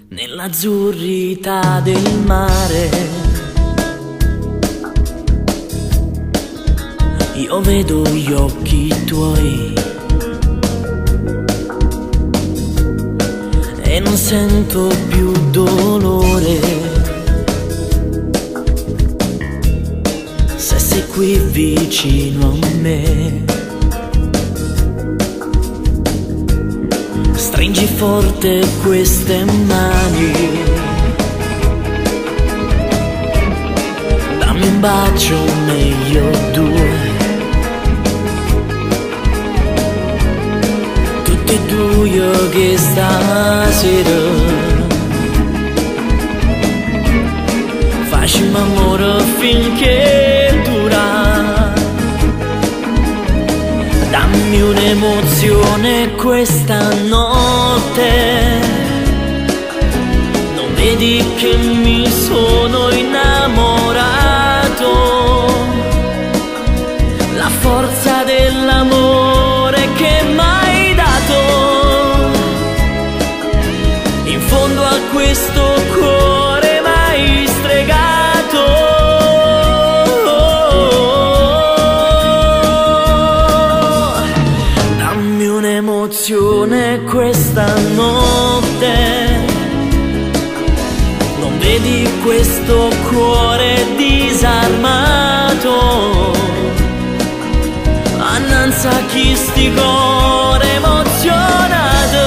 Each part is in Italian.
Nell'azzurrità del mare io vedo gli occhi tuoi e non sento più dolore. Se sei qui vicino a me, stringi forte queste mani, dammi un bacio, meglio due, tutti e due che stasera facciamo amore finché dura. Dammi un'emozione questa notte, non vedi che mi sono innamorato? La forza dell'amore che m'hai dato, in fondo a questo cuore m'hai stregato. Un'emozione questa notte, non vedi questo cuore disarmato? Annanzi a chi sti cuore emozionato,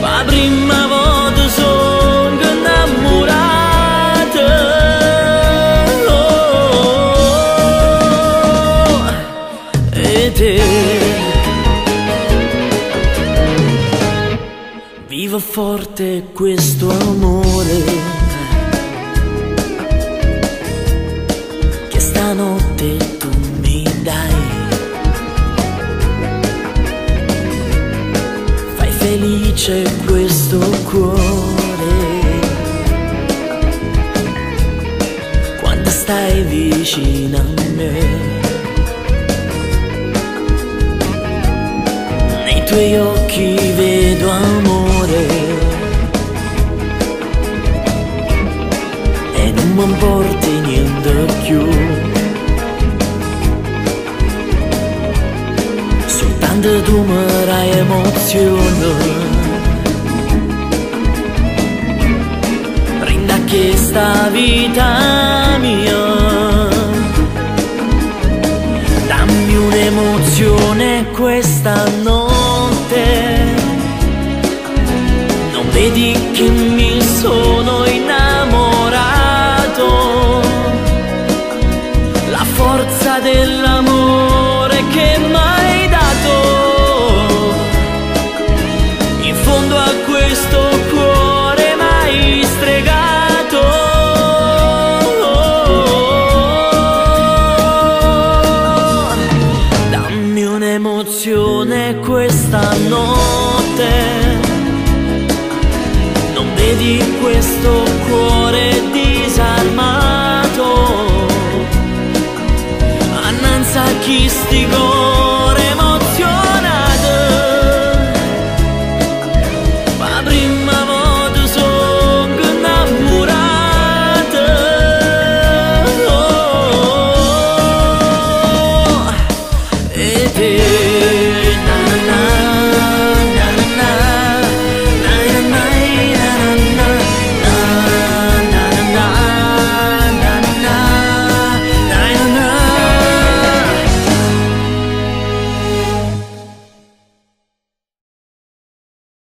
la prima volta sono innamorato. E te vivo forte questo amore che stanotte tu mi dai. Fai felice questo cuore quando stai vicino a me. Nei tuoi occhi vedo amore e non mi importi niente più, soltanto tu mi dai emozione, rinda che sta vita mia. Dammi un'emozione questa notte, non vedi che mi sono innamorato? La forza dell'amore che m'hai dato, in fondo a questo cuore m'hai stregato. Dammi un'emozione questa notte, non vedi questo cuore